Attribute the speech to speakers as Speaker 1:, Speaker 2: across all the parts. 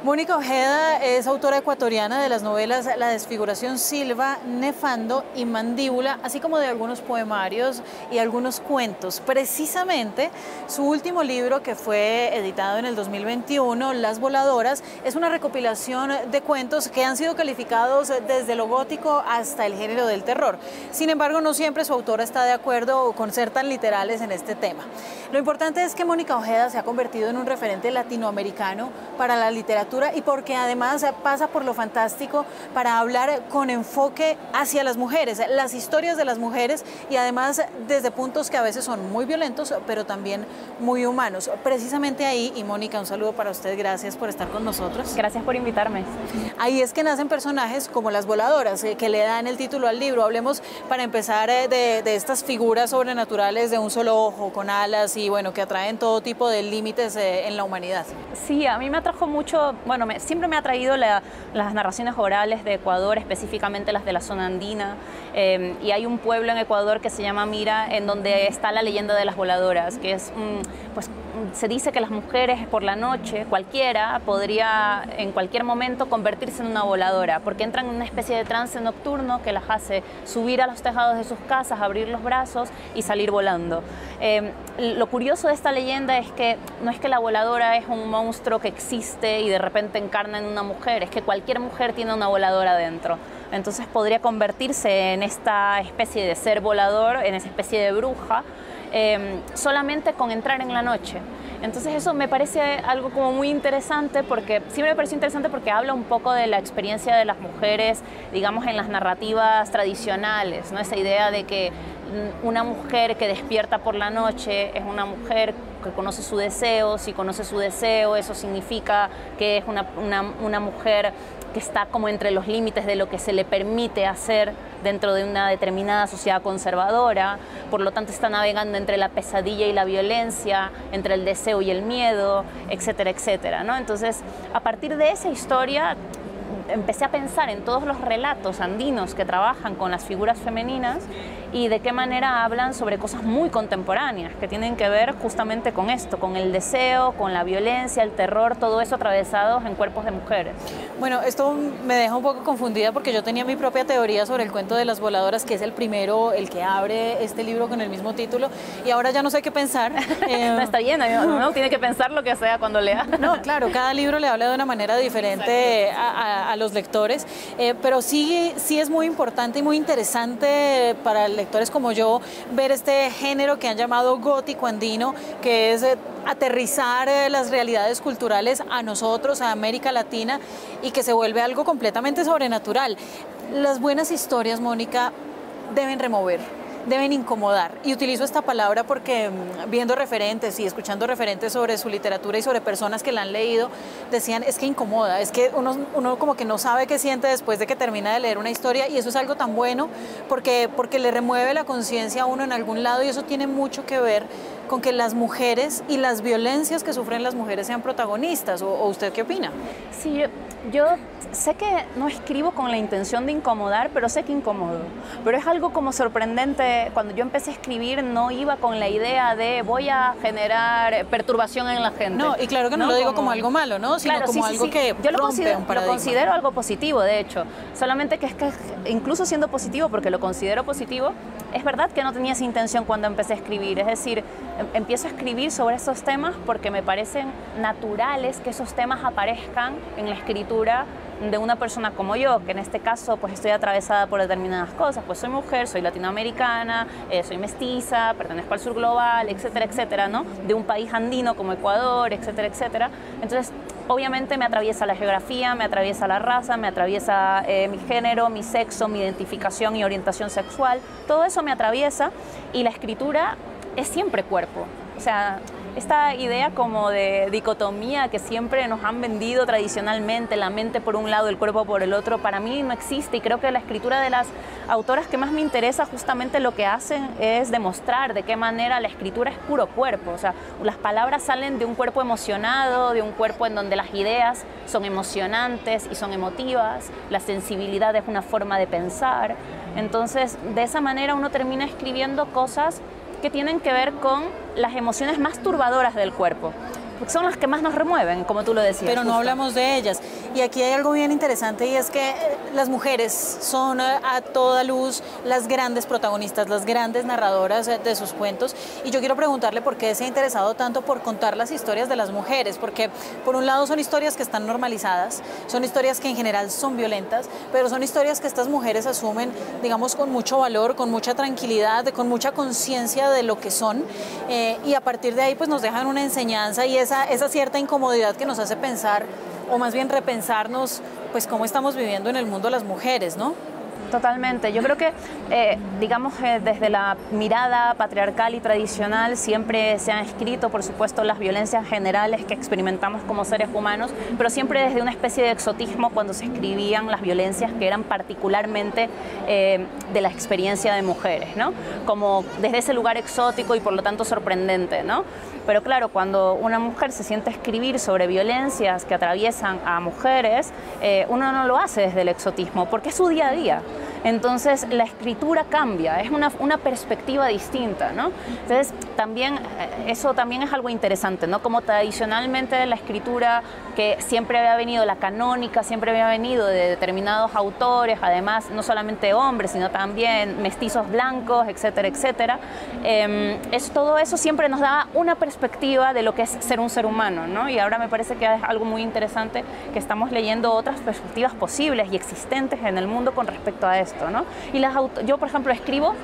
Speaker 1: Mónica Ojeda es autora ecuatoriana de las novelas La Desfiguración Silva, Nefando y Mandíbula, así como de algunos poemarios y algunos cuentos. Precisamente, su último libro, que fue editado en el 2021, Las Voladoras, es una recopilación de cuentos que han sido calificados desde lo gótico hasta el género del terror. Sin embargo, no siempre su autora está de acuerdo con ser tan literales en este tema. Lo importante es que Mónica Ojeda se ha convertido en un referente latinoamericano para la literatura y porque además pasa por lo fantástico para hablar con enfoque hacia las mujeres, las historias de las mujeres y además desde puntos que a veces son muy violentos, pero también muy humanos. Precisamente ahí, y Mónica, un saludo para usted, gracias por estar con nosotros.
Speaker 2: Gracias por invitarme.
Speaker 1: Ahí es que nacen personajes como las voladoras, que le dan el título al libro. Hablemos para empezar de estas figuras sobrenaturales de un solo ojo, con alas y bueno, que atraen todo tipo de límites en la humanidad.
Speaker 2: Sí, a mí me atrajo mucho, bueno, siempre me ha atraído las narraciones orales de Ecuador, específicamente las de la zona andina, y hay un pueblo en Ecuador que se llama Mira, en donde está la leyenda de las voladoras, que es, pues se dice que las mujeres por la noche, cualquiera, podría en cualquier momento convertirse en una voladora, porque entran en una especie de trance nocturno que las hace subir a los tejados de sus casas, abrir los brazos y salir volando. Lo curioso de esta leyenda es que no es que la voladora es un monstruo que existe y de repente encarna en una mujer, es que cualquier mujer tiene una voladora dentro. Entonces podría convertirse en esta especie de ser volador, en esa especie de bruja, solamente con entrar en la noche. Entonces eso me parece algo como muy interesante, porque siempre me pareció interesante porque habla un poco de la experiencia de las mujeres, digamos, en las narrativas tradicionales, ¿no? Esa idea de que una mujer que despierta por la noche es una mujer que conoce su deseo. Si conoce su deseo, eso significa que es una mujer que está como entre los límites de lo que se le permite hacer dentro de una determinada sociedad conservadora. Por lo tanto, está navegando entre la pesadilla y la violencia, entre el deseo y el miedo, etcétera, etcétera, ¿no? Entonces, a partir de esa historia, empecé a pensar en todos los relatos andinos que trabajan con las figuras femeninas y de qué manera hablan sobre cosas muy contemporáneas que tienen que ver justamente con esto, con el deseo, con la violencia, el terror, todo eso atravesados en cuerpos de mujeres.
Speaker 1: Bueno, esto me deja un poco confundida porque yo tenía mi propia teoría sobre el cuento de las voladoras, que es el primero, el que abre este libro con el mismo título, y ahora ya no sé qué pensar.
Speaker 2: No, está bien, uno tiene que pensar lo que sea cuando lea.
Speaker 1: No, claro, cada libro le habla de una manera diferente a los lectores, pero sí es muy importante y muy interesante para lectores como yo ver este género que han llamado gótico andino, que es aterrizar las realidades culturales a nosotros, a América Latina, y que se vuelve algo completamente sobrenatural. Las buenas historias, Mónica, deben remover, deben incomodar. Y utilizo esta palabra porque viendo referentes y escuchando referentes sobre su literatura y sobre personas que la han leído, decían, es que incomoda, es que uno como que no sabe qué siente después de que termina de leer una historia, y eso es algo tan bueno porque le remueve la conciencia a uno en algún lado, y eso tiene mucho que ver con que las mujeres y las violencias que sufren las mujeres sean protagonistas. ¿O usted qué opina?
Speaker 2: Sí, yo sé que no escribo con la intención de incomodar, pero sé que incomodo. Pero es algo como sorprendente. Cuando yo empecé a escribir no iba con la idea de voy a generar perturbación en la gente.
Speaker 1: No, y claro que no lo digo como algo malo, ¿no? Sino
Speaker 2: claro,
Speaker 1: como algo que
Speaker 2: yo
Speaker 1: rompe un paradigma.
Speaker 2: Lo considero algo positivo, de hecho. Solamente que es que incluso siendo positivo, porque lo considero positivo, es verdad que no tenía esa intención cuando empecé a escribir. Es decir, empiezo a escribir sobre esos temas porque me parecen naturales que esos temas aparezcan en la escritura de una persona como yo, que en este caso pues estoy atravesada por determinadas cosas, pues soy mujer, soy latinoamericana, soy mestiza, pertenezco al sur global, etcétera, etcétera, ¿no? De un país andino como Ecuador, etcétera, etcétera. Entonces, obviamente me atraviesa la geografía, me atraviesa la raza, me atraviesa mi género, mi sexo, mi identificación y orientación sexual, todo eso me atraviesa, y la escritura es siempre cuerpo. O sea, esta idea como de dicotomía que siempre nos han vendido tradicionalmente, la mente por un lado, el cuerpo por el otro, para mí no existe, y creo que la escritura de las autoras que más me interesa justamente lo que hacen es demostrar de qué manera la escritura es puro cuerpo. O sea, las palabras salen de un cuerpo emocionado, de un cuerpo en donde las ideas son emocionantes y son emotivas, la sensibilidad es una forma de pensar. Entonces, de esa manera uno termina escribiendo cosas que tienen que ver con las emociones más turbadoras del cuerpo. porque son las que más nos remueven, como tú lo decías.
Speaker 1: Pero no hablamos de ellas. Y aquí hay algo bien interesante y es que las mujeres son a toda luz las grandes protagonistas, las grandes narradoras de sus cuentos. Y yo quiero preguntarle por qué se ha interesado tanto por contar las historias de las mujeres, porque por un lado son historias que están normalizadas, son historias que en general son violentas, pero son historias que estas mujeres asumen, digamos, con mucho valor, con mucha tranquilidad, con mucha conciencia de lo que son, y a partir de ahí pues nos dejan una enseñanza y esa cierta incomodidad que nos hace pensar, o más bien repensarnos, pues cómo estamos viviendo en el mundo las mujeres, ¿no?
Speaker 2: Totalmente. Yo creo que, digamos, desde la mirada patriarcal y tradicional siempre se han escrito, por supuesto, las violencias generales que experimentamos como seres humanos, pero siempre desde una especie de exotismo cuando se escribían las violencias que eran particularmente de la experiencia de mujeres, ¿no? Como desde ese lugar exótico y por lo tanto sorprendente, ¿no? Pero claro, cuando una mujer se siente a escribir sobre violencias que atraviesan a mujeres, uno no lo hace desde el exotismo, porque es su día a día. Entonces la escritura cambia, es una perspectiva distinta, ¿no? Entonces también, eso también es algo interesante, ¿no? Como tradicionalmente la escritura que siempre había venido, la canónica siempre había venido de determinados autores, además no solamente hombres, sino también mestizos blancos, etcétera, etcétera. Todo eso siempre nos da una perspectiva de lo que es ser un ser humano, ¿no? Y ahora me parece que es algo muy interesante que estamos leyendo otras perspectivas posibles y existentes en el mundo con respecto a esto, ¿no? Y yo, por ejemplo, escribo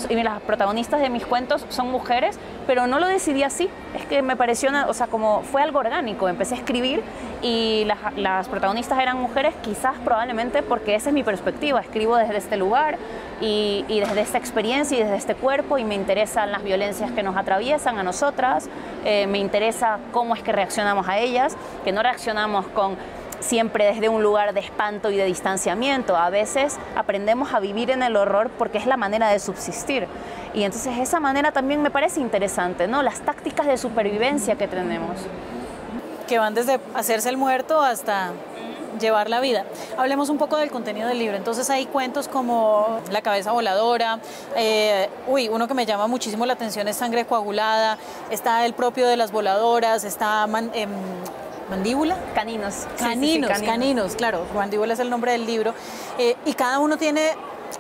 Speaker 2: y las protagonistas de mis cuentos son mujeres, pero no lo decidí así, es que me pareció, o sea, como fue algo orgánico, empecé a escribir y las protagonistas eran mujeres, quizás probablemente porque esa es mi perspectiva, escribo desde este lugar y desde esta experiencia y desde este cuerpo, y me interesan las violencias que nos atraviesan a nosotras, me interesa cómo es que reaccionamos a ellas, que no reaccionamos siempre desde un lugar de espanto y de distanciamiento. A veces aprendemos a vivir en el horror porque es la manera de subsistir. Y entonces esa manera también me parece interesante, ¿no? Las tácticas de supervivencia que tenemos.
Speaker 1: Que van desde hacerse el muerto hasta llevar la vida. Hablemos un poco del contenido del libro. Entonces hay cuentos como La cabeza voladora, uno que me llama muchísimo la atención es Sangre coagulada, está el propio de las voladoras, está ¿Mandíbula?
Speaker 2: Caninos.
Speaker 1: Caninos, claro. Mandíbula es el nombre del libro. Y cada uno tiene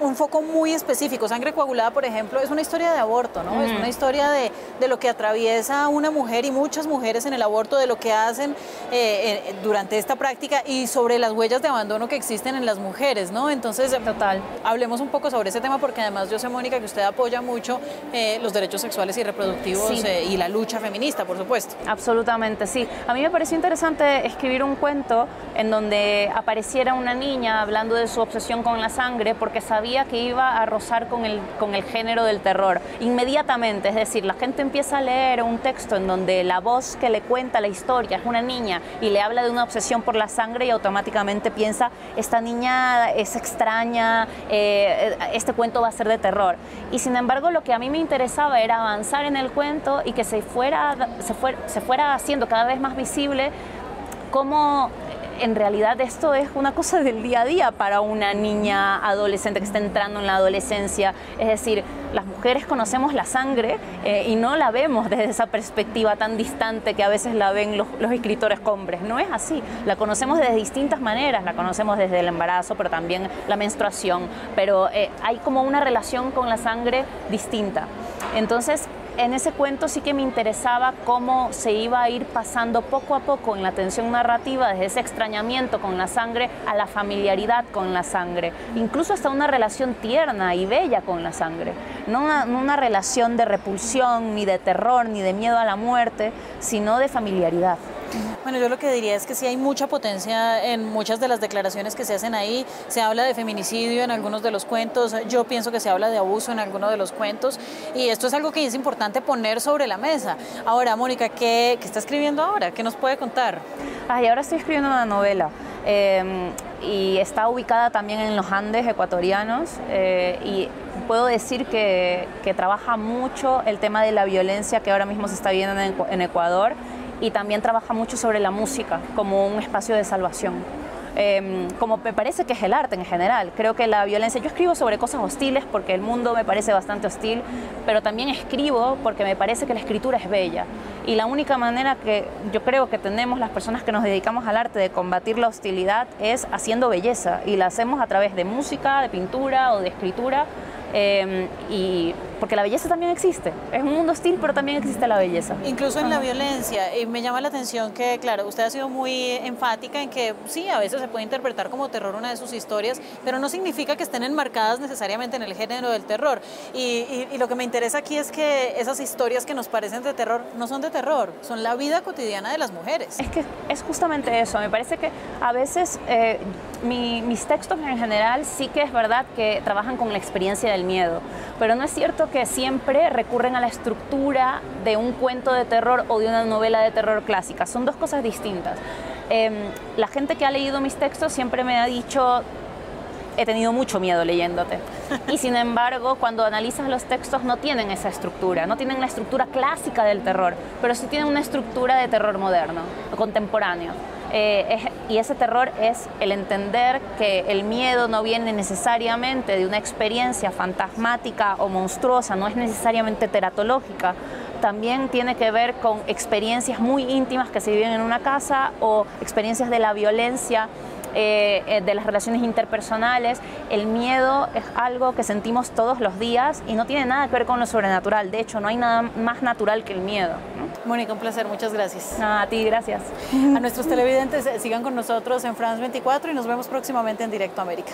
Speaker 1: un foco muy específico. Sangre coagulada, por ejemplo, es una historia de aborto, ¿no? Es una historia de lo que atraviesa una mujer y muchas mujeres en el aborto, de lo que hacen durante esta práctica y sobre las huellas de abandono que existen en las mujeres, ¿no? Entonces, hablemos un poco sobre ese tema, porque además yo sé, Mónica, que usted apoya mucho los derechos sexuales y reproductivos, sí, y la lucha feminista, por supuesto.
Speaker 2: Absolutamente, sí. A mí me pareció interesante escribir un cuento en donde apareciera una niña hablando de su obsesión con la sangre, porque sabía que iba a rozar con el género del terror inmediatamente. Es decir, la gente empieza a leer un texto en donde la voz que le cuenta la historia es una niña y le habla de una obsesión por la sangre y automáticamente piensa, esta niña es extraña, este cuento va a ser de terror. Y sin embargo, lo que a mí me interesaba era avanzar en el cuento y que se fuera haciendo cada vez más visible cómo en realidad esto es una cosa del día a día para una niña adolescente que está entrando en la adolescencia. Es decir, las mujeres conocemos la sangre y no la vemos desde esa perspectiva tan distante que a veces la ven los escritores hombres. No es así, la conocemos de distintas maneras, la conocemos desde el embarazo, pero también la menstruación, pero hay como una relación con la sangre distinta. Entonces, en ese cuento sí que me interesaba cómo se iba a ir pasando poco a poco en la tensión narrativa desde ese extrañamiento con la sangre a la familiaridad con la sangre, incluso hasta una relación tierna y bella con la sangre, no una relación de repulsión, ni de terror, ni de miedo a la muerte, sino de familiaridad.
Speaker 1: Bueno, yo lo que diría es que sí hay mucha potencia en muchas de las declaraciones que se hacen ahí. Se habla de feminicidio en algunos de los cuentos, yo pienso que se habla de abuso en algunos de los cuentos, y esto es algo que es importante poner sobre la mesa. Ahora, Mónica, ¿qué está escribiendo ahora? ¿Qué nos puede contar?
Speaker 2: Ahora estoy escribiendo una novela y está ubicada también en los Andes ecuatorianos, y puedo decir que trabaja mucho el tema de la violencia que ahora mismo se está viendo en Ecuador, y también trabaja mucho sobre la música como un espacio de salvación. como me parece que es el arte en general. Creo que la violencia, yo escribo sobre cosas hostiles porque el mundo me parece bastante hostil, pero también escribo porque me parece que la escritura es bella. Y la única manera que yo creo que tenemos las personas que nos dedicamos al arte de combatir la hostilidad es haciendo belleza, y la hacemos a través de música, de pintura o de escritura. Y porque la belleza también existe, es un mundo hostil, pero también existe la belleza.
Speaker 1: Incluso en la violencia, y me llama la atención que, claro, usted ha sido muy enfática en que sí, a veces se puede interpretar como terror una de sus historias, pero no significa que estén enmarcadas necesariamente en el género del terror. Y lo que me interesa aquí es que esas historias que nos parecen de terror no son de terror, son la vida cotidiana de las mujeres.
Speaker 2: Es que es justamente eso, me parece que a veces mis textos en general sí que es verdad que trabajan con la experiencia del miedo, pero no es cierto que siempre recurren a la estructura de un cuento de terror o de una novela de terror clásica. Son dos cosas distintas. La gente que ha leído mis textos siempre me ha dicho: he tenido mucho miedo leyéndote. Y sin embargo, cuando analizas los textos no tienen esa estructura, no tienen la estructura clásica del terror, pero sí tienen una estructura de terror moderno, contemporáneo. Y ese terror es el entender que el miedo no viene necesariamente de una experiencia fantasmática o monstruosa, no es necesariamente teratológica, también tiene que ver con experiencias muy íntimas que se viven en una casa o experiencias de la violencia, de las relaciones interpersonales. El miedo es algo que sentimos todos los días y no tiene nada que ver con lo sobrenatural. De hecho, no hay nada más natural que el miedo, ¿no?
Speaker 1: Mónica, un placer, muchas gracias.
Speaker 2: A ti, gracias.
Speaker 1: A nuestros televidentes, sigan con nosotros en France 24 y nos vemos próximamente en Directo América.